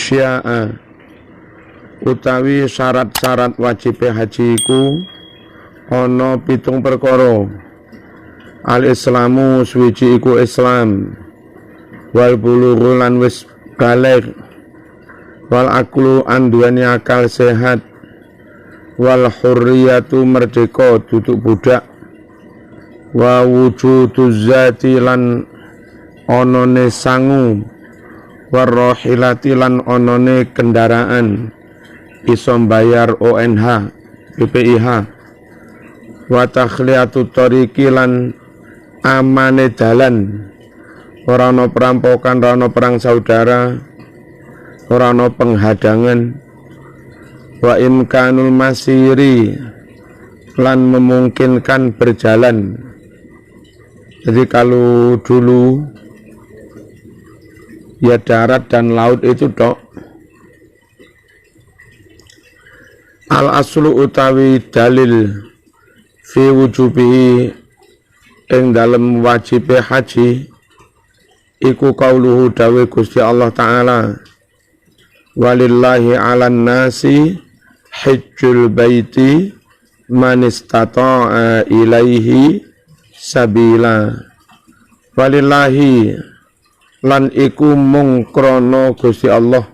Sya'a utawi syarat-syarat wajib haji iku ana 7 perkara. Al-Islamu suwiji iku Islam, wal bulughu lan wis baligh, wal aqlu anduweni akal sehat, wal hurriyatu merdeka duduk budak, wa wujuduz zati lan onone sangu, warrohilati lan onone kendaraan iso mbayar ONH, PPIH, wa takhliyatu tariqi lan amane dalan, ora ana perampokan, ora ana perang saudara, ora ana penghadangan, wa imkanul masiri lan memungkinkan berjalan. Jadi kalau dulu ya darat dan laut itu tok. Al aslu utawi dalil fi wujubihi ing dalem wajibe haji iku qauluhu dawe Gusti Allah Ta'ala, walillahi 'alan nasi hajjul baiti man istata'a ilaihi sabila. Walillahi lan iku mung krana Gusti Allah,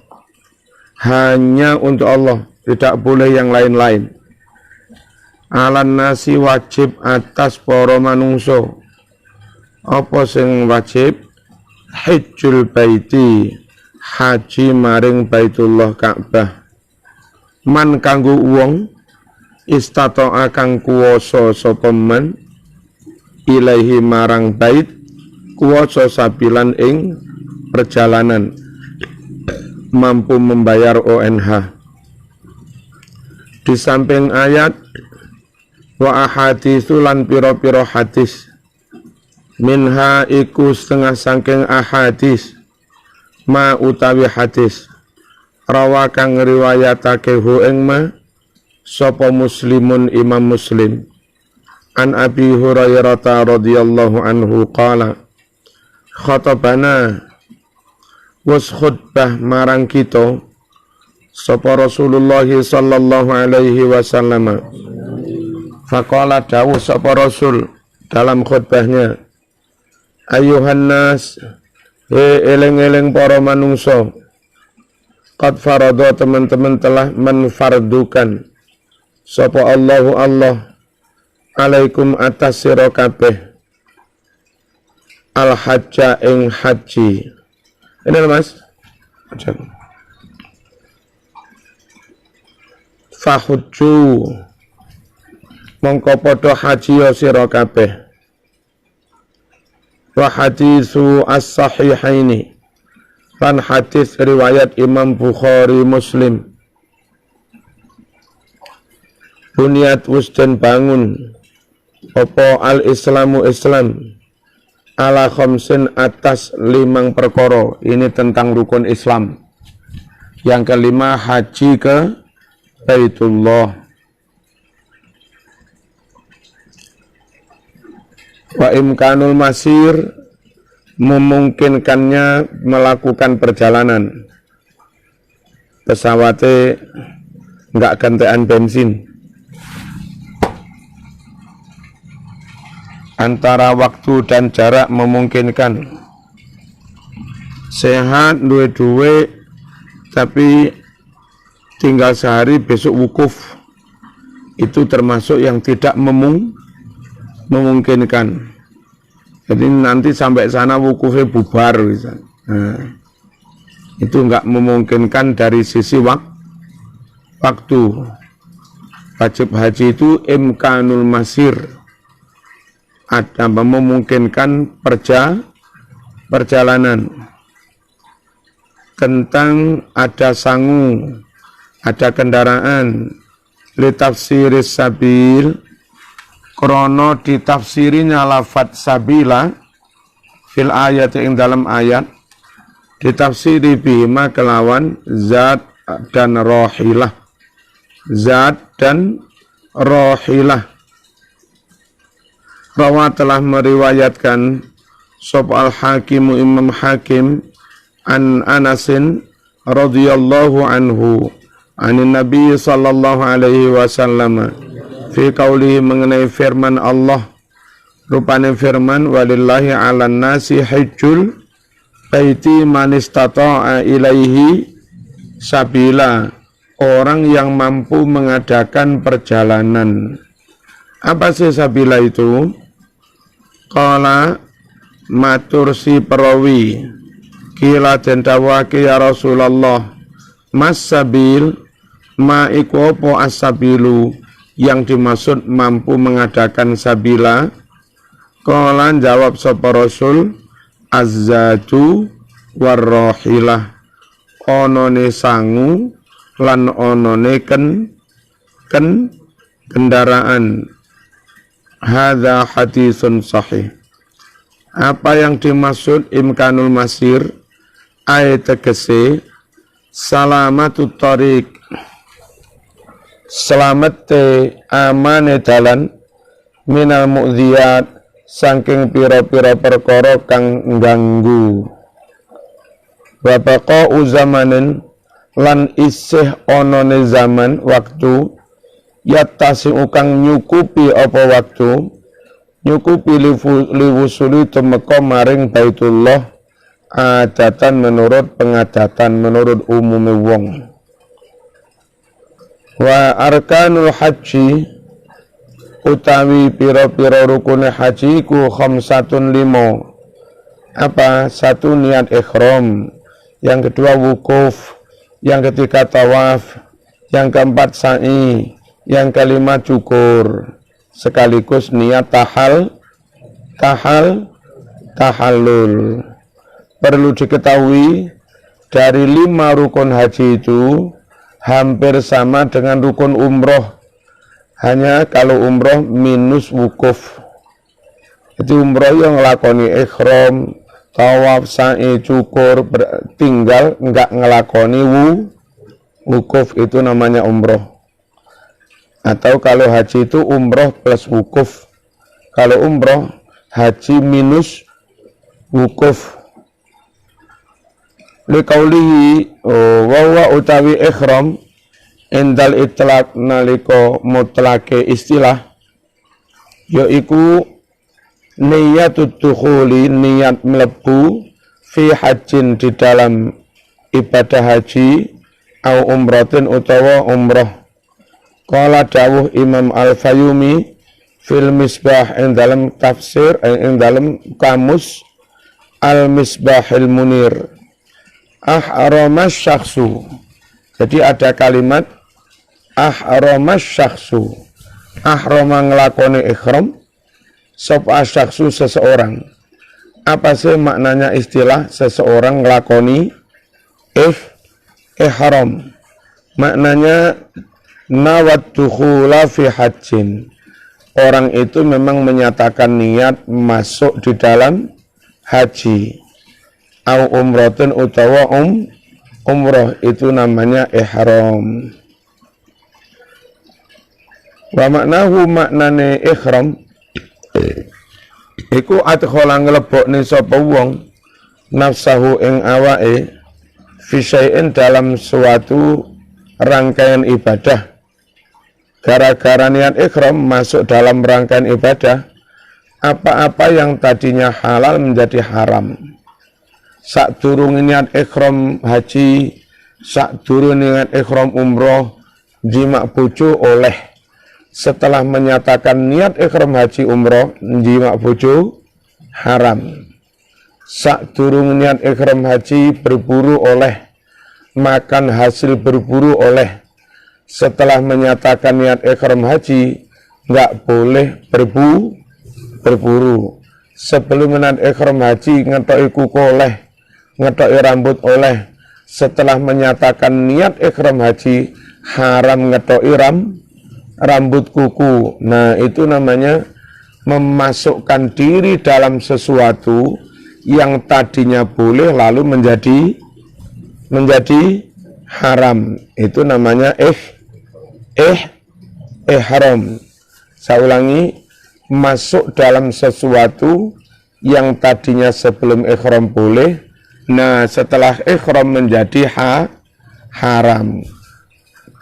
hanya untuk Allah, tidak boleh yang lain-lain. Alan nasi wajib atas para manungsa. Apa sing wajib? Hajjul baiti, haji maring Baitullah Ka'bah. Man kanggo wong istata'a kang kuwasa sapa man ilaihi marang bait, kuwasa sabilan ing perjalanan, mampu membayar ONH. Di samping ayat wa ahaditsu lan pira-pira hadis, minha iku setengah saking ahadis, ma utawi hadis, rawa kang riwayatake hu ing ma sapa Muslimun Imam Muslim, an Abi Hurairah radhiyallahu anhu qala, khatabana was khutbah marang kita sapa Rasulullah sallallahu alaihi wasallam. Faqala dawuh sapa Rasul dalam khutbahnya, ayuhan nas, eleng-eleng para manungsa, qad farada teman-teman telah menfardukan sapa Allahu Allah alaikum atas sira kabeh al-hajja ing haji. Ini Mas. Fahujju mongko padha haji ya sira kabeh. Wa haditsu as-sahihaini lan hadis riwayat Imam Bukhari Muslim. Bunyat wusden bangun apa al-islamu Islam ala khamsin atas 5 perkara. Ini tentang rukun Islam. Yang kelima haji ke Baitullah. Wa imkanul masir, memungkinkannya melakukan perjalanan. Pesawatnya enggak gantian bensin. Antara waktu dan jarak memungkinkan. Sehat, duwe-duwe, tapi tinggal sehari besok wukuf. Itu termasuk yang tidak memungkinkan. Jadi nanti sampai sana wukufnya bubar. Nah, itu enggak memungkinkan dari sisi waktu. Wajib haji itu imkanul masir, ada memungkinkan perjalanan. Tentang ada sangu, ada kendaraan, li tafsiris sabil, krono ditafsirinya lafadz sabila fil ayat ing dalam ayat, ditafsiri bima kelawan zat dan rohilah, zat dan rohilah. Rawa telah meriwayatkan sop al-hakimu Imam Hakim an Anasin radhiyallahu anhu anin Nabi sallallahu alaihi wasallam fi qaulihi mengenai firman Allah, rupane firman walillahi 'alan nasi hajjul baiti man istata'a ilaihi sabila, orang yang mampu mengadakan perjalanan. Apa sih sabila itu? Qala matur si perawi, kila den dawuhake ya Rasulullah, mas sabil ma iku apa as-sabilu, yang dimaksud mampu mengadakan sabila. Qala jawab sapa Rasul, az-zatu warrahilah, onone sangu lan onone kendaraan. Hadza hadisun sahih. Apa yang dimaksud imkanul masir? Ayat tegese salamatut tariq, selamat amane dalan, minal mu'dziyat, saking pira-pira perkara kang ngganggu. Wa baqa'u zamanin, lan isih onone zaman waktu, yatasi ukang nyukupi apa waktu, nyukupi liwusuli temeka maring Baitullah, adatan menurut pengadatan, menurut umume wong. Wa arkanul haji, utawi pira-pira rukune haji ku khamsatun limo. Apa? Satu niat ikhram, yang kedua wukuf, yang ketiga tawaf, yang keempat sa'i, yang kelima cukur, sekaligus niat tahallul. Perlu diketahui dari 5 rukun haji itu hampir sama dengan rukun umroh, hanya kalau umroh minus wukuf. Jadi umroh yang ngelakoni ikhram, tawaf, sa'i, cukur, tinggal enggak ngelakoni wukuf, itu namanya umroh. Atau kalau haji itu umroh plus wukuf. Kalau umroh haji minus wukuf. Liqaulihi wa utawi ikhram indal itlaq nalika mutlake istilah, yaiku niyatut dukhuli, niat mlebu, fi hajjin, di dalam ibadah haji, au umratin utawa umroh. Qala dawuh Imam Al-Fayyumi fil Misbah, ing dalam tafsir, ing dalam kamus Al-Misbahil Munir, ahramas syakhsu. Jadi ada kalimat ahramas syakhsu, ahrama ngelakoni ikhram, sapa syakhsu seseorang. Apa sih maknanya istilah seseorang ngelakoni ihram? Maknanya nawat dukhula fi hajjin, orang itu memang menyatakan niat masuk di dalam haji, au umratin utawa umroh, itu namanya ihram. Wa maknahu, maknane ihram iku adkhala nglebokne sapa wong nafsahu ing awake fi syai'in, dalam suatu rangkaian ibadah. Gara-gara niat ikhram masuk dalam rangkaian ibadah, apa-apa yang tadinya halal menjadi haram. Sakdurunge niat ikhram haji, sakdurunge niat ikhram umroh, jima bojo oleh. Setelah menyatakan niat ikhram haji umroh, jima bojo haram. Sakdurunge niat ikhram haji berburu oleh, makan hasil berburu oleh. Setelah menyatakan niat ikhram haji, enggak boleh berburu. Sebelum niat ikhram haji, ngetoki kuku oleh, ngetoki rambut oleh. Setelah menyatakan niat ikhram haji, haram ngetoki rambut kuku. Nah, itu namanya memasukkan diri dalam sesuatu yang tadinya boleh lalu menjadi haram. Itu namanya ihram. Saya ulangi, masuk dalam sesuatu yang tadinya sebelum ihram boleh, nah setelah ihram menjadi haram.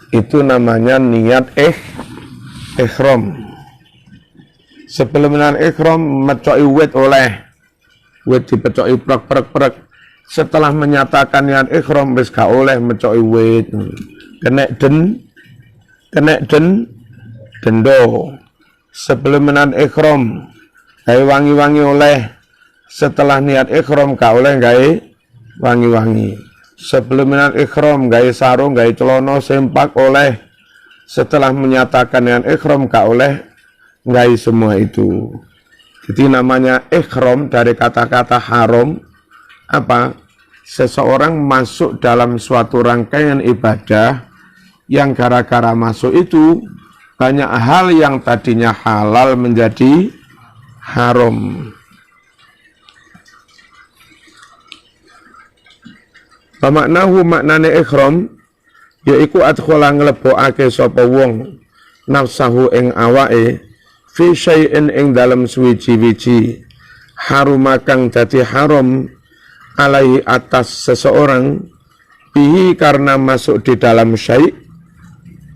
Itu namanya niat ihram. Sebelum niat ihram mecoki wit oleh. Wit dipecoki prek. Setelah menyatakan niat ihram wis gak oleh mecoki wit. Kena dendo. Sebelum niat ihram gawe wangi-wangi oleh. Setelah niat ihram gak oleh gawe wangi-wangi. Sebelum niat ihram gawe sarung, gawe celana sempak oleh. Setelah menyatakan niat ihram gak oleh gawe semua itu. Jadi namanya ihram dari kata-kata haram apa? Seseorang masuk dalam suatu rangkaian ibadah yang gara-gara masuk itu banyak hal yang tadinya halal menjadi haram. Pamaknahu maknane ihram yaiku adkhala nglebokake sapa wong nafsahu ing awake fi syai'in ing dalem suwiji-wiji haruma kang dadi haram alai atas seseorang bihi karena masuk di dalam syai'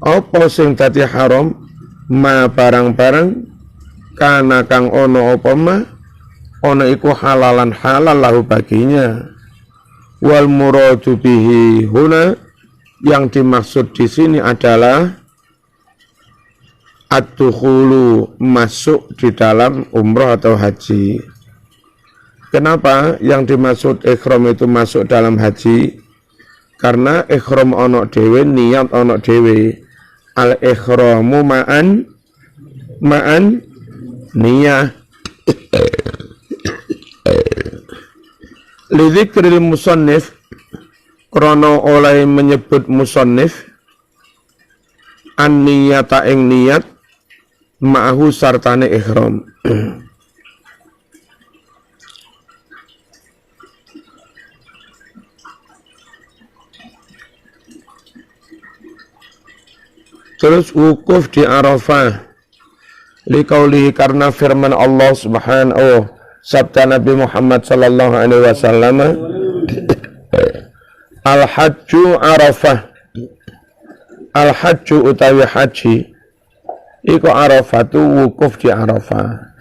apa sing dadi haram ma barang-barang kana kang ono apa ma ono iku halalan halal lahu baginya. Wal muradu bihi huna yang dimaksud di sini adalah ad-dukhulu masuk di dalam umroh atau haji. Kenapa yang dimaksud ihram itu masuk dalam haji? Karena ihram ono dhewe, niat ono dhewe. Al ihramu ma'an niyah. Lidzikril musannif krana oleh menyebut musannif an niyata ing niat ma'ahu sartane ihram. Terus wukuf di Arafah liqaulihi karena firman Allah Subhanahu sabda Nabi Muhammad sallallahu alaihi wasallam al-hajju Arafah. Al-hajju utawi haji iku Arafatu wukuf di Arafah.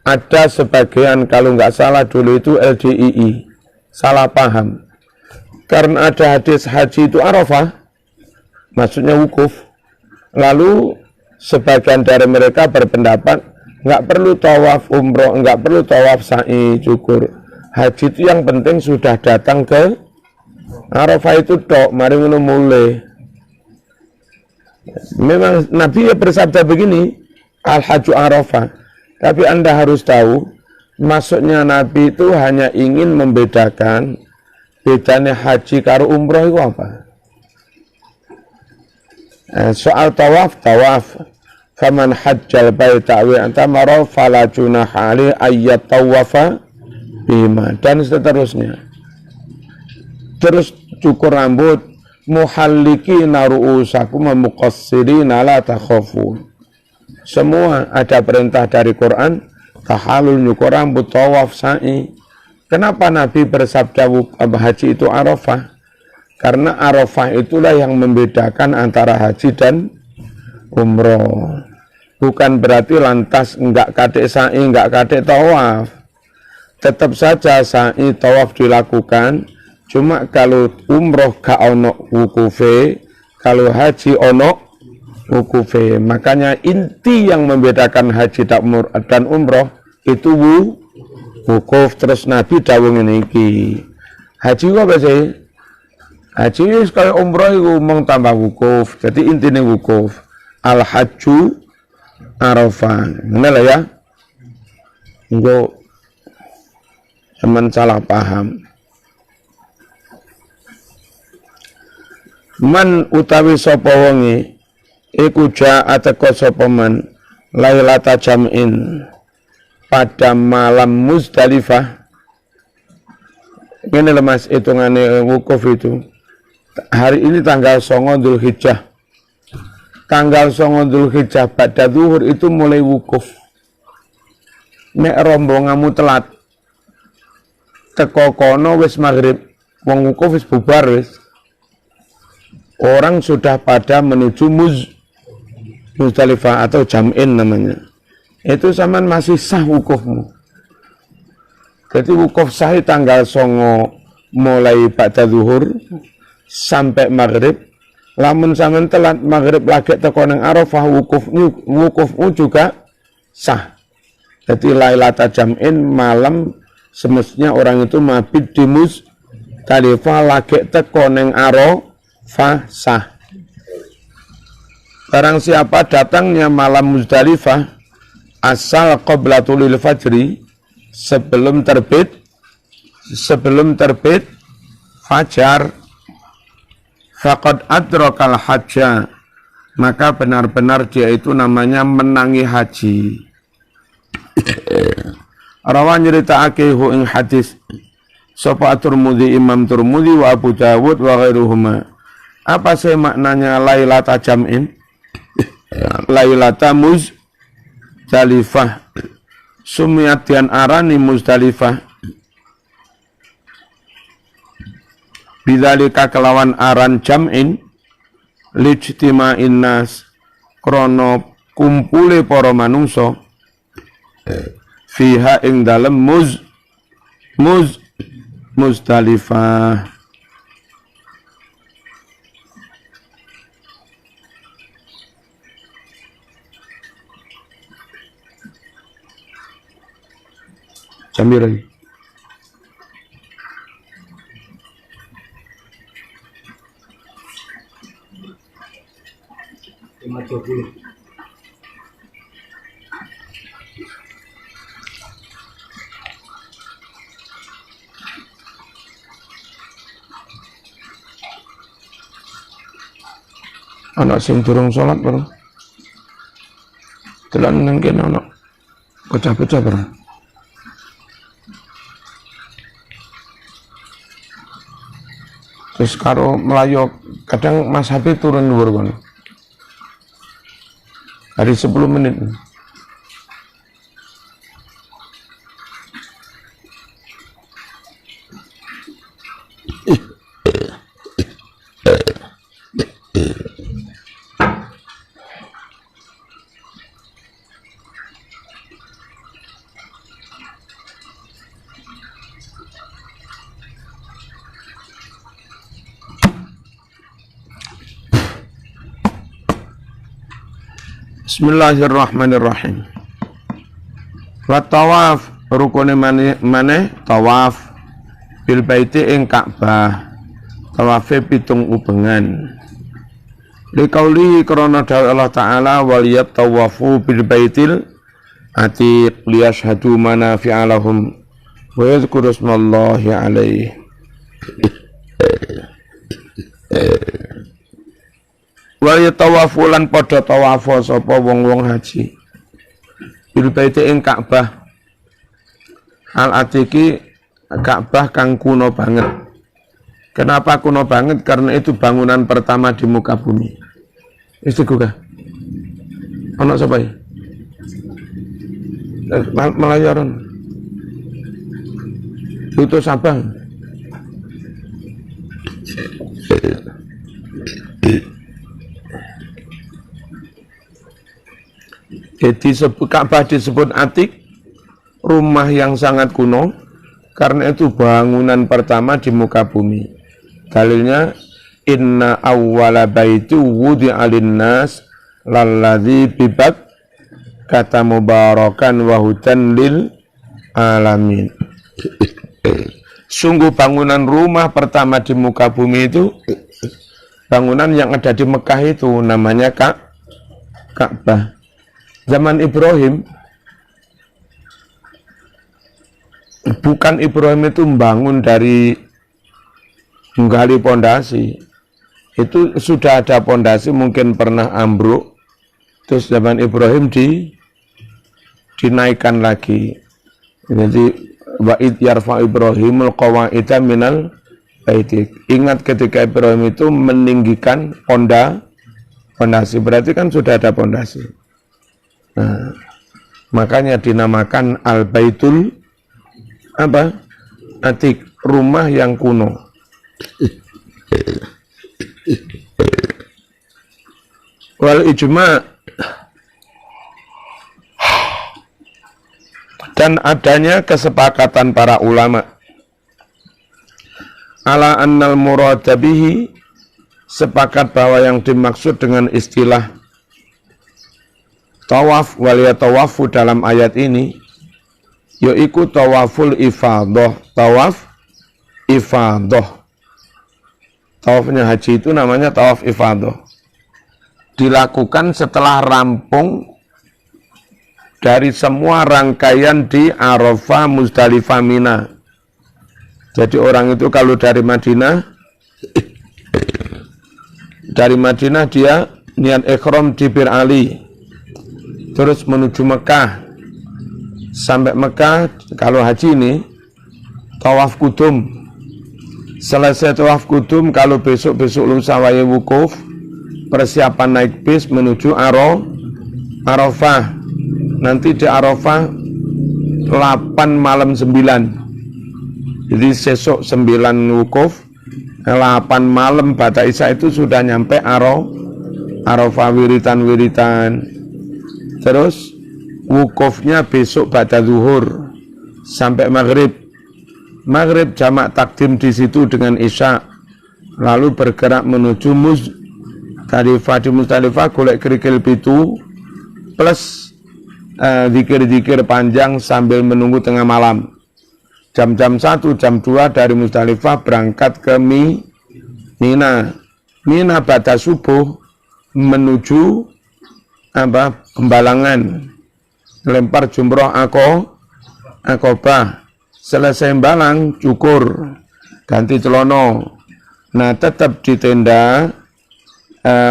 Ada sebagian kalau nggak salah dulu itu LDII salah paham. Karena ada hadis haji itu Arafah maksudnya wukuf. Lalu sebagian dari mereka berpendapat nggak perlu tawaf umroh, nggak perlu tawaf sa'i cukur. Haji itu yang penting sudah datang ke Arafah itu tok, mari ngono mulai. Memang Nabi bersabda begini, al-hajju Arafah. Tapi Anda harus tahu, maksudnya Nabi itu hanya ingin membedakan bedanya haji karo umroh itu apa. Soal tawaf. Faman hajjal baita wa antamara fala junaha alaihi ayyat tawafa bima dan seterusnya. Terus cukur rambut muhallikina ru'usakum muqassirina la takhafun. Semua ada perintah dari Quran tahalul nyukur rambut tawaf sa'i. Kenapa Nabi bersabda haji itu Arafah? Karena Arafah itulah yang membedakan antara haji dan umroh. Bukan berarti lantas enggak kadek sa'i, enggak kadek tawaf. Tetap saja sa'i tawaf dilakukan. Cuma kalau umroh gak ono wukufe, kalau haji ono wukufe. Makanya inti yang membedakan haji dan umroh itu wukuf. Terus Nabi dawuh ngene iki. Haji apa sih? Haji sekali umroh itu mung tambah wukuf. Jadi intinya wukuf. Al-hajju Arafah. Mana lah ya? Enggak cuman salah paham. Man utawi sapa wonge iku ja'a teka sapa man lailata jam'in pada malam Muzdalifah. Ini lemas hitungane wukuf itu. Hari ini tanggal 9 Dzulhijjah. Tanggal 9 Dzulhijjah pada zuhur itu mulai wukuf. Nek rombonganmu telat teko kono wis maghrib, wong wukuf wis bubar wis. orang sudah pada menuju Muzdalifah atau jam'in namanya, itu zaman masih sah wukufmu. Jadi wukuf sah tanggal 9 mulai ba'da zuhur sampai maghrib. Lamun sampean telat maghrib lagi teko nang Arafah, wukufmu juga sah. Jadi lailata jam'in, malam semestinya orang itu mabit di Muzdalifah lagi teko nang Arafah sah. Barang siapa datangnya malam Muzdalifah asal qoblatul fajri, sebelum terbit fajar, faqad adrakal hajja, maka benar-benar dia itu namanya menangi haji. Rawan nyeritakake hu ing hadis sapa Tirmidzi, Imam Tirmidzi wa Abu Dawud wa ghairuhuma. Apa sih maknanya lailata jam'in? Lailata Muzdalifah, sumiyat dian arani Muzdalifah bidzalika kelawan aran jam'in lijtima'in nas, krana kumpule para manungsa fiha ing dalem Muzdalifah. Sambil lagi. Anak sing durung salat baru. Telan nang kene ana pecah-pecah baru. Terus karo Melayu kadang Mas Habib turun dhuwur kono. Hari 10 menit. Bismillahirrahmanirrahim. Wa tawaf, rukune maneh tawaf bil baiti ing Ka'bah, tawafe pitung ubengan. Liqauli krana dawuh Allah taala wal yatawafu bil baitil atiq liyashhadu manafi'a lahum wa yadhkuru ismallahi alaihi. Wal yatawafu lan padha tawafo sapa wong-wong haji bil baiti ing Ka'bah al atiki, Ka'bah kang kuno banget. Kenapa kuno banget? Karena itu bangunan pertama di muka bumi. Istiqomah. Ana sapa iki? Malayaron. Itu Sabang. Jadi Ka'bah disebut atik, rumah yang sangat kuno, karena itu bangunan pertama di muka bumi. Dalilnya inna awwala baitu wudi'a linnas lalladzi bibat kata mubarakan wa hudan lil alamin. Sungguh bangunan rumah pertama di muka bumi itu bangunan yang ada di Mekah itu namanya Ka'bah. Zaman Ibrahim, bukan Ibrahim itu membangun dari menggali pondasi. Itu sudah ada pondasi, mungkin pernah ambruk. Terus zaman Ibrahim dinaikkan lagi. Jadi wa'id yarfa Ibrahimul qawaida minal baiti. Ingat ketika Ibrahim itu meninggikan pondasi, berarti kan sudah ada pondasi. Nah, makanya dinamakan Al-Baitul Atik, rumah yang kuno. Wal ijma' dan adanya kesepakatan para ulama ala annal murada bihi, sepakat bahwa yang dimaksud dengan istilah tawaf wal yatawafu dalam ayat ini yaitu tawaful ifadah, tawaf ifadah. Tawafnya haji itu namanya tawaf ifadah. Dilakukan setelah rampung dari semua rangkaian di Arafah, Muzdalifah, Mina. Jadi orang itu kalau dari Madinah dia niat ikhram di Bir Ali, terus menuju Mekah. Sampai Mekah, kalau haji ini tawaf kudum. Selesai tawaf kudum, kalau besok lusa waya wukuf, persiapan naik bis menuju Arafah. Nanti di Arafah 8 malam 9. Jadi sesok 9 wukuf, 8 malam pada Isya itu sudah nyampe Arafah, wiritan. Terus wukufnya besok pada zuhur sampai maghrib jamak takdim di situ dengan Isya, lalu bergerak menuju Muzdalifah. Di Muzdalifah golek kerikil pitu plus zikir-zikir panjang sambil menunggu tengah malam. Jam 1, jam 2 dari Muzdalifah berangkat ke Mina. Mina pada subuh menuju Pembalangan, lempar jumroh Aqobah. Selesai balang, cukur, ganti celono. Nah, tetap di tenda.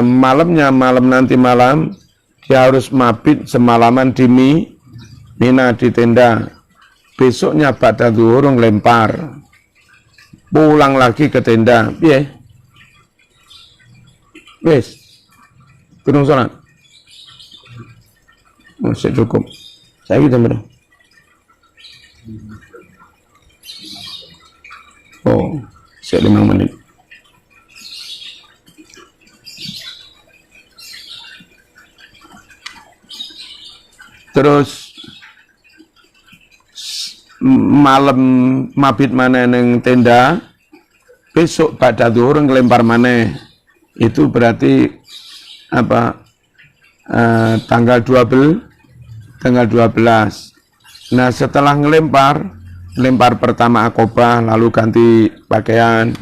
Malam dia harus mabit semalaman di Mina di tenda. Besoknya pada zuhur lempar, pulang lagi ke tenda. Wes, turun sholat. Masih cukup. Saya gitu benar. Oh, saya 5 menit. Terus malam mabit mana neng tenda, besok pada zuhur ngelempar mana. Itu berarti tanggal 12. Nah, setelah lempar pertama Aqobah, lalu ganti pakaian,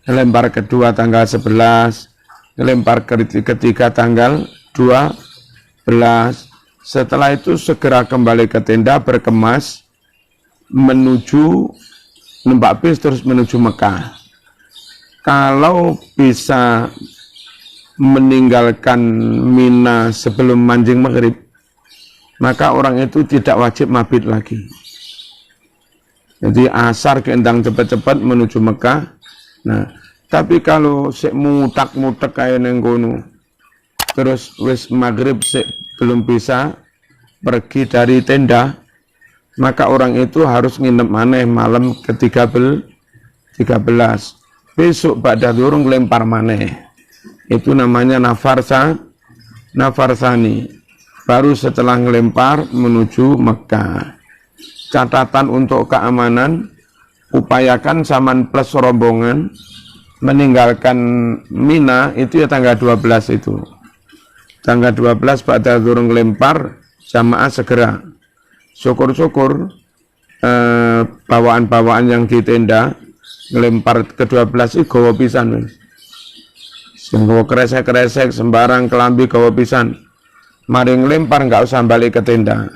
lempar kedua tanggal 11, lempar ketiga tanggal 12. Setelah itu segera kembali ke tenda, berkemas menuju numpak bis terus menuju Mekah. Kalau bisa meninggalkan Mina sebelum manjing maghrib, maka orang itu tidak wajib mabit lagi. Jadi asar keendang cepat-cepat menuju Mekah. Nah, tapi kalau sik mutak-mutak kayak nenggono, terus wis maghrib sik belum bisa pergi dari tenda, maka orang itu harus nginep maneh malam ke-13. Besok pada durung lempar maneh. Itu namanya nafarsani. Baru setelah ngelempar menuju Mekah. Catatan untuk keamanan, upayakan saman plus rombongan meninggalkan Mina itu ya tanggal 12 itu. Tanggal 12 pada durung ngelempar, jamaah segera. Syukur-syukur bawaan-bawaan yang di tenda ngelempar ke-12 itu gawa pisan. Semua kresek-kresek sembarang kelambi gawa pisan. Mari ngelempar nggak usah balik ke tenda.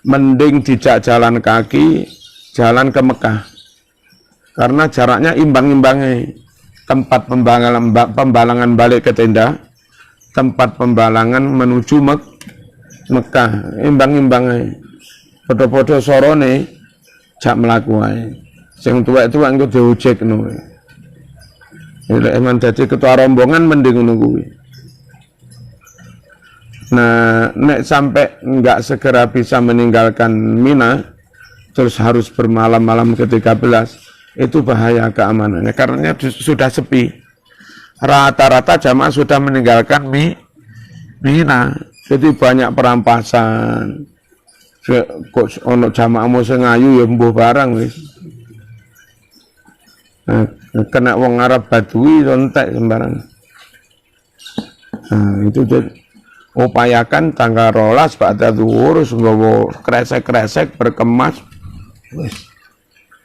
Mending dijak jalan kaki, jalan ke Mekah. Karena jaraknya imbang-imbangnya. Tempat pembalangan balik ke tenda, tempat pembalangan menuju Mekah, imbang-imbangnya. Podo-podo sorone jak mlaku ae. Sing tuwek-tuwek engko diujek ngono. Nek emang dadi ketua rombongan mending ngono kuwi. Nah, nek sampai enggak segera bisa meninggalkan Mina, terus harus bermalam-malam ke-13, itu bahaya keamanannya, karena sudah sepi. Rata-rata jamaah sudah meninggalkan Mina. Jadi banyak perampasan. Kok ono jamaahmu sing ayu ya mbuh barang wis. Nah, kena wong Arab Badui entek sembarang. Nah, itu upayakan tanggal 12 pada zuhur nggawa kresek-kresek berkemas wis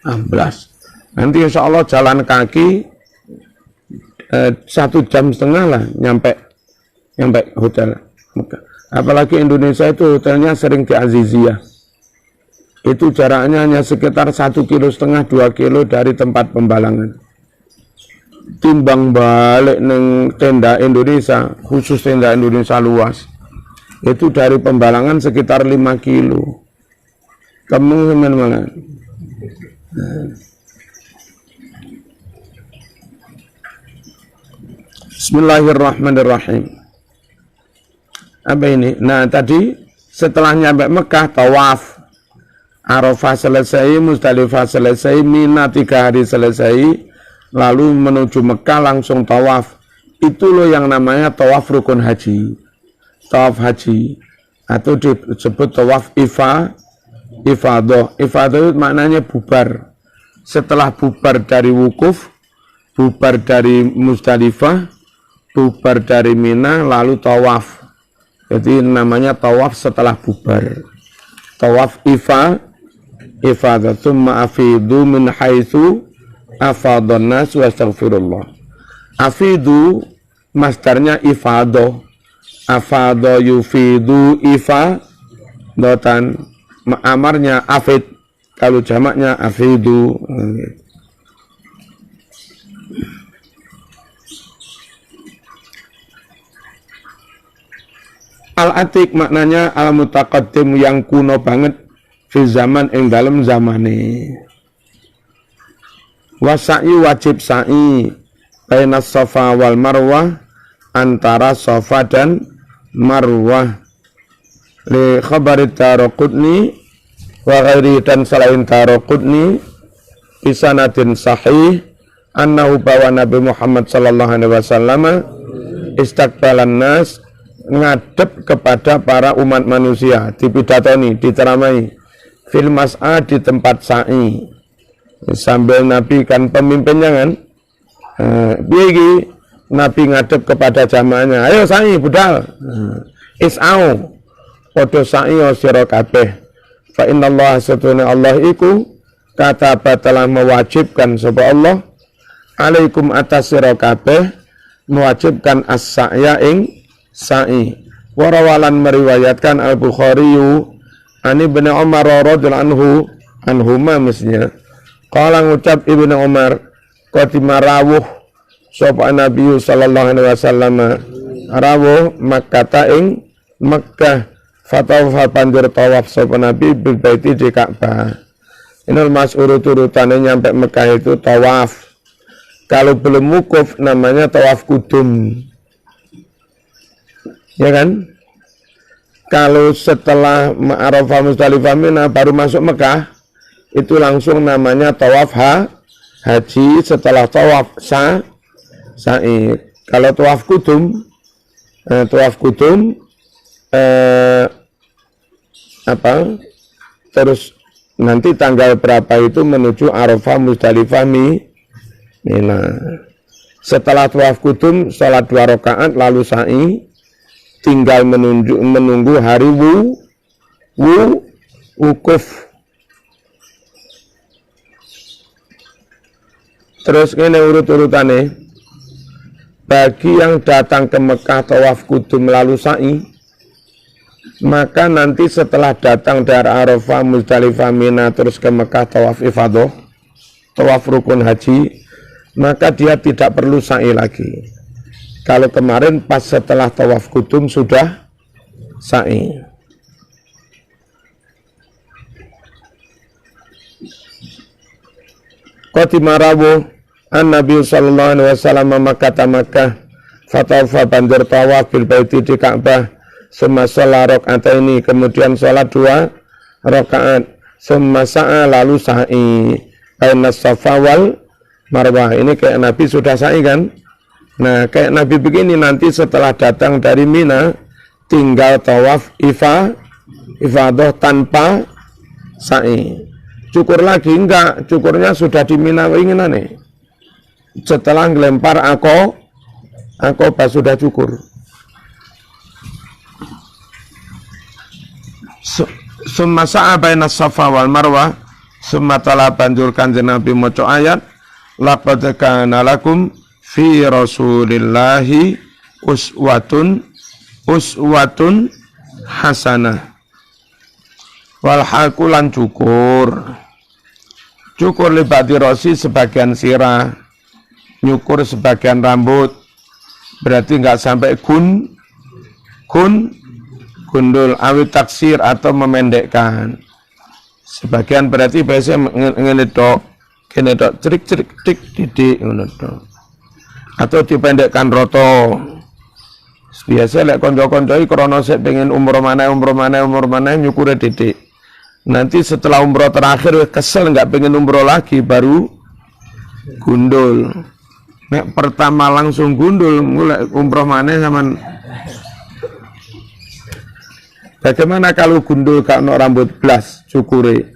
16. Nanti insya Allah jalan kaki 1,5 jam lah nyampe hotel. Apalagi Indonesia itu hotelnya sering di Aziziyah. Itu jaraknya hanya sekitar 1,5 kilo, 2 kilo dari tempat pembalangan. Timbang balik neng tenda Indonesia, khusus tenda Indonesia luas, itu dari pembalangan sekitar 5 kilo. Kamu mana? Bismillahirrahmanirrahim. Apa ini? Nah tadi setelah nyampe Mekah tawaf, Arafah selesai, Muzdalifah selesai, Mina 3 hari selesai, lalu menuju Mekah langsung tawaf. Itu loh yang namanya tawaf rukun haji, tawaf haji, atau disebut tawaf ifadah. Ifadah itu maknanya bubar. Setelah bubar dari wukuf, bubar dari Muzdalifah, bubar dari Mina, lalu tawaf. Jadi namanya tawaf setelah bubar. Tawaf ifadah. Tsumma afidu min haitsu afadhan nas wa astaghfirullah. Afidu masdarnya ifadah. Afadha yufidu ifadatan. Amarnya afid. Kalau jamaknya afidu. Al-Atiq maknanya al-mutaqaddim yang kuno banget fi zaman ing dalam zamane. Wasa'i wajib sa'i bainas Safa wal Marwah, antara Safa dan Marwah. Li khabari Daraqutni wa ghairi, dan selain Daraqutni bisanadin sahih annahu bawa Nabi Muhammad sallallahu alaihi wasallam istaqbalan nas, ngadep kepada para umat manusia, dipidatoni, diteramai fil mas'a, di tempat sa'i, sambil Nabi kan pemimpinnya kan, Nabi ngadep kepada jamaahnya, ayo sa'i budal, is'au podo sa'i o sira kabeh, fa innallaha satuna Allah iku kataba telah mewajibkan sapa Allah alaikum atas sira kabeh, mewajibkan as-sa'ya ing sa'i. Warawalan meriwayatkan Al-Bukhari an Ibnu Umar radhiyallahu anhuma mestinya. Qala ngucap Ibnu Umar, qatima rawuh sapa Nabi sallallahu alaihi wasallam rawuh Makkah ing Makkah, fatawafa banjur tawaf sapa Nabi bil baiti di Ka'bah. Inal mas'ur turutane nyampe Mekah itu tawaf. Kalau belum wukuf namanya tawaf kudum. Ya kan? Kalau setelah Arafah Muzdalifah Mina baru masuk Mekah, itu langsung namanya tawaf haji. Setelah tawaf sa'i. Kalau tawaf kudum terus nanti tanggal berapa itu menuju Arafah Muzdalifah Mina. Setelah tawaf kudum salat 2 rakaat lalu sa'i, tinggal menunggu hari wukuf. Terus ini urut-urutane, bagi yang datang ke Mekah tawaf kudum lalu sa'i, maka nanti setelah datang dari Arafah Muzdalifah Mina terus ke Mekah tawaf ifadah, tawaf rukun haji, maka dia tidak perlu sa'i lagi. Kalau kemarin pas setelah tawaf kudum sudah sa'i. Qatima rawuh an-Nabi sallallahu alaihi wasallam Makkah fatawafa banjur tawaf bil baiti di Ka'bah, summa shalla raka'ataini, kemudian salat 2 rakaat, summa sa'a lalu sa'i bainas Safa wal Marwah. Ini kayak Nabi sudah sa'i kan? Nah, kayak Nabi begini nanti setelah datang dari Mina, tinggal tawaf ifadah tanpa sa'i. Cukur lagi enggak, cukurnya sudah di Mina winginane. Setelah ngelempar pas sudah cukur. Summa sa'a baina Safa wal Marwah, summa tala banjur Kanjeng Nabi maca ayat laqad kana lakum fi Rasulillahi uswatun hasanah. Wal hakulan cukur libati rosi sebagian sirah, nyukur sebagian rambut, berarti enggak sampai gundul, awit taksir atau memendekkan. Sebagian berarti biasanya ngene tok cerik didik ngono tok. Atau dipendekkan roto. Biasa lek kanca-kanca iki krana sik pengen umroh maneh nyukure didik. Nanti setelah umroh terakhir kesel enggak pengen umroh lagi baru gundul. Nek pertama langsung gundul mulai umroh maneh zaman. Bagaimana kalau gundul kano rambut blas cukure?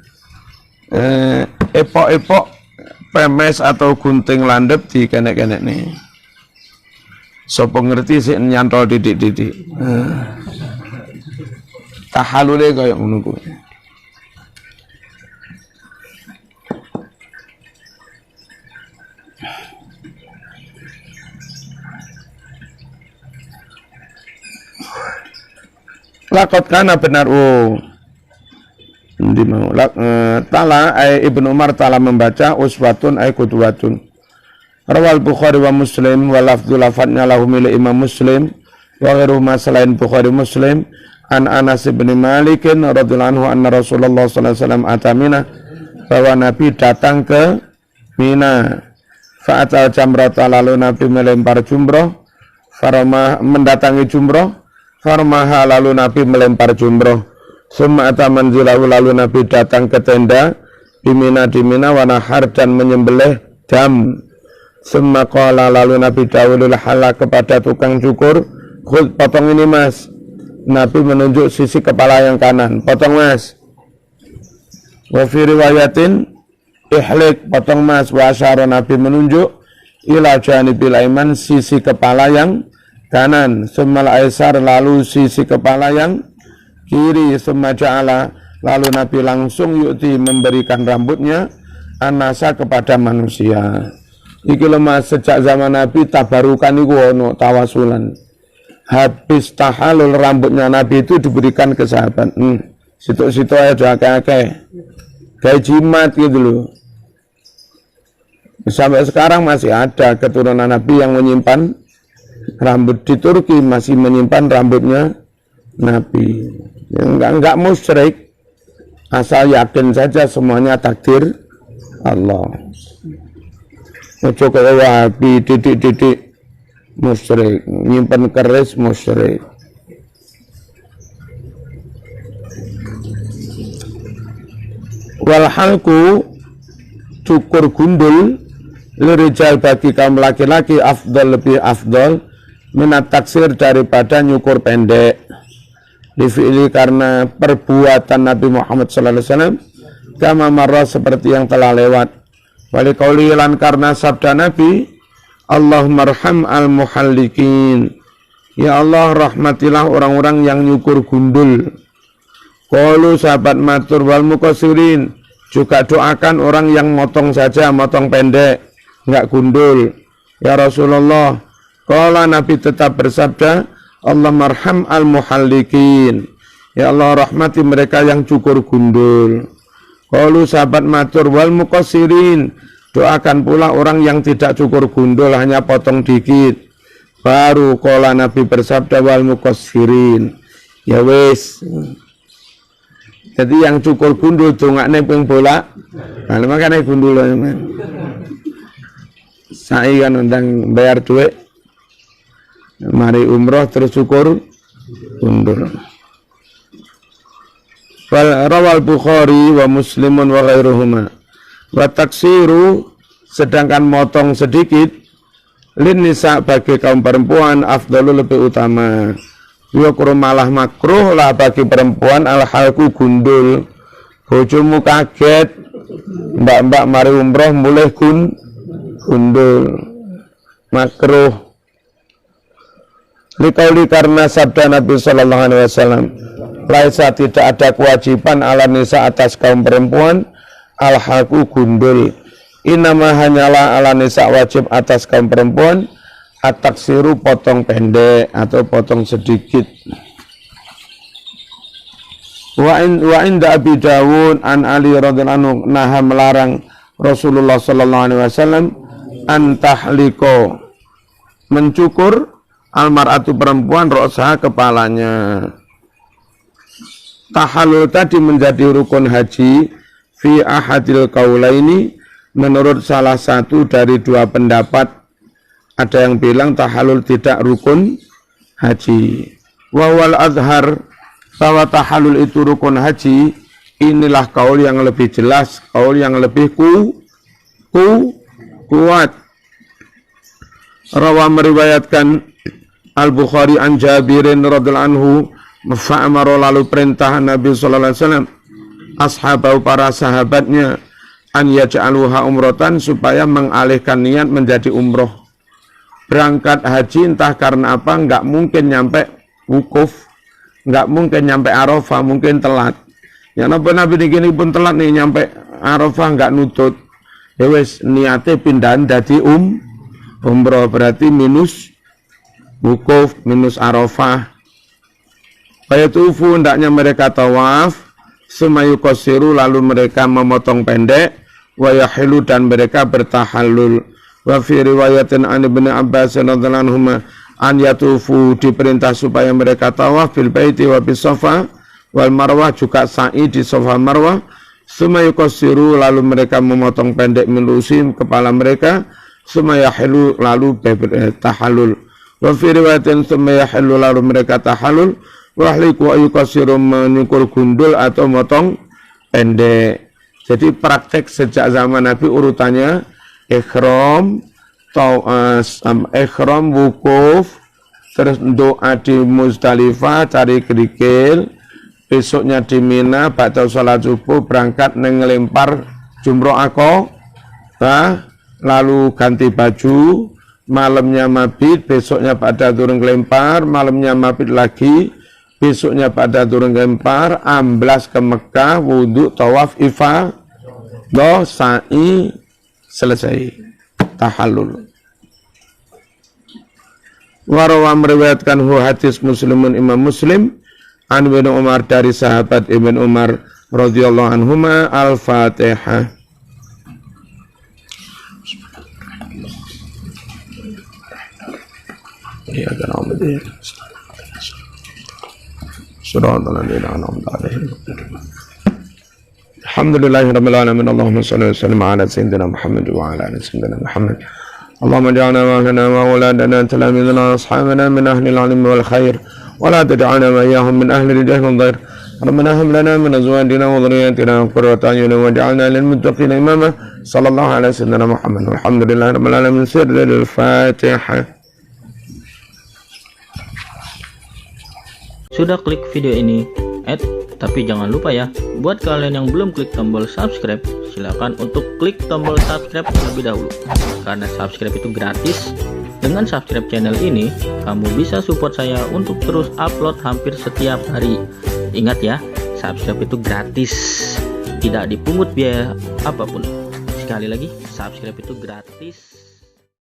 Epok-epok pemes atau gunting landep di kenek-kenek nih. Sopo ngerti sih nyantol didik-didik. Tahalule kaya ngono kuwi. Lakot kana benar di mau tala Ibnu Umar tala membaca uswatun qudwatun. Rawal Bukhari wa Muslim wa lafdzu lafadznya lahu milik Imam Muslim wa ghairuhuma selain Bukhari Muslim an Anas bin Malik radhiyallahu anhu anna Rasulullah sallallahu alaihi wasallam atamina bahwa Nabi datang ke Mina. Fa'atal jamrata lalu Nabi melempar jumroh, farama mendatangi jumroh. Farmaha lalu Nabi melempar jumroh. Summa ata manzilahu lalu Nabi datang ke tenda di Mina wa nahar dan menyembelih dam. Summa qala lalu Nabi dawulul hala kepada tukang cukur, "Khudh, potong ini Mas." Nabi menunjuk sisi kepala yang kanan, "Potong Mas." Wa fi riwayatin ihlik, potong Mas. Wa asyara Nabi menunjuk ila janibil aiman, sisi kepala yang kanan, summal aisar lalu sisi kepala yang kiri, summa ja'ala lalu Nabi langsung yu'ti memberikan rambutnya anasa kepada manusia. Iki lho Mas, sejak zaman Nabi tabarukan iku ono tawasulan. Habis tahalul rambutnya Nabi itu diberikan ke sahabat. Situ-situ aja akeh-akeh. Kayak jimat gitu loh. Sampai sekarang masih ada keturunan Nabi yang menyimpan rambut di Turki, masih menyimpan rambutnya Nabi. Enggak musyrik, asal yakin saja semuanya takdir Allah. Ojo kaya Wahabi titik-titik musyrik, nyimpan keris musyrik. Wal halku cukur gundul lirijal bagi kaum laki-laki afdal, lebih afdal minat taksir daripada nyukur pendek. Difi'li karena perbuatan Nabi Muhammad sallallahu alaihi wasallam kama marra seperti yang telah lewat. Wali qauli lan karena sabda Nabi, Allahumma arham al-muhallikin. Ya Allah, rahmatilah orang-orang yang nyukur gundul. Qalu sahabat matur wal muqassirin, juga doakan orang yang motong saja, motong pendek, enggak gundul. Ya Rasulullah, qala Nabi tetap bersabda, Allahumma arham al-muhallikin. Ya Allah, rahmati mereka yang cukur gundul. Qalu sahabat matur wal muqassirin, doakan pula orang yang tidak cukur gundul, hanya potong dikit. Baru qala Nabi bersabda wal muqassirin. Ya wis. Jadi yang cukur gundul dongakne ping bola. Nah, makane gundul men. Saiki kan undang bayar duit. Mari umroh terus cukur gundul. Wal rawal Bukhari wa Muslimun wa ghairuhuma. Wa taksiru, sedangkan motong sedikit lin nisa bagi kaum perempuan afdalu lebih utama. Yukro malah makruh lah bagi perempuan al-halku gundul. Bojomu kaget, mbak-mbak mari umroh mulai gundul, makruh. Likauli karena sabda Nabi Sallallahu Alaihi Wasallam, laisa tidak ada kewajiban ala nisa atas kaum perempuan al-halku gundul. Inama hanyalah ala nisa wajib atas kaum perempuan at-taksiru potong pendek atau potong sedikit. Wa inda Abi Dawud an Ali radhiyallahu anhu naha melarang Rasulullah sallallahu alaihi wasallam an tahliko mencukur almar'atu perempuan ra'saha kepalanya. Tahallul tadi menjadi rukun haji fi ahadil qaulaini menurut salah satu dari dua pendapat. Ada yang bilang tahallul tidak rukun haji. Wa wal azhar bahwa tahallul itu rukun haji, inilah kaul yang lebih jelas, kaul yang lebih kuat. Rawa meriwayatkan Al-Bukhari an Jabirin radhiyallahu anhu, fa'amara lalu perintah Nabi sallallahu alaihi wasallam ashabahu para sahabatnya an yaj'aluha umratan supaya mengalihkan niat menjadi umroh. Berangkat haji entah karena apa enggak mungkin nyampe wukuf, enggak mungkin nyampe Arafah, mungkin telat. Ya Nabi ini pun telat nih nyampe Arafah enggak nutut. Ya wis niate pindahan dadi umroh berarti minus wukuf, minus Arafah. Bayatufu hendaknya mereka tawaf, sumayukosiru lalu mereka memotong pendek, wayahilu dan mereka bertahallul. Wa fi riwayatin an Ibnu Abbas radhiyallahu anhuma an yatufu diperintah supaya mereka tawaf bil baiti wa bis safa wal marwah juga sa'i di safa marwah. Sumayukosiru lalu mereka memotong pendek melusim kepala mereka, sumayahilu lalu tahallul. Wa fi riwayatin sumayahilu lalu mereka tahallul. Wahliku ayukasiru menyukur gundul atau motong pendek. Jadi praktek sejak zaman Nabi urutannya ikhram, wukuf, terus doa di Muzdalifah, cari kerikil, besoknya di Mina, ba'da salat subuh berangkat ngelempar jumroh Aqabah, lalu ganti baju, malamnya mabit, besoknya pada turun kelempar, malamnya mabit lagi, besoknya pada turun kelempar, amblas ke Mekah, wudhu, tawaf, ifadah, sa'i, selesai, tahallul. Warawa meriwayatkan hadis Muslimun Imam Muslim an Ibnu Umar dari sahabat Ibnu Umar radhiyallahu anhuma. Al-Fatihah. Ya Allah. Shiratal ladzina an'amta 'alaihim. Alhamdulillahirabbil alamin. Allahumma shalli wa sallim ala sayyidina Muhammad wa ala ali sayyidina Muhammad. Allahumma ij'alna ma'ana wa auladana talamidana ashabana min ahli al-'ilm wal khair wa la tad'alna ma'ahum min ahli al-jahl wal dhair. Rabbana hab lana min azwajina wa dhurriyyatina qurrata a'yun waj'alna lil muttaqina imama. Sallallahu ala sayyidina Muhammad. Walhamdulillahirabbil alamin. Sirrul Fatihah. Sudah klik video ini, tapi jangan lupa ya, buat kalian yang belum klik tombol subscribe, silakan untuk klik tombol subscribe terlebih dahulu. Karena subscribe itu gratis. Dengan subscribe channel ini, kamu bisa support saya untuk terus upload hampir setiap hari. Ingat ya, subscribe itu gratis, tidak dipungut biaya apapun. Sekali lagi, subscribe itu gratis.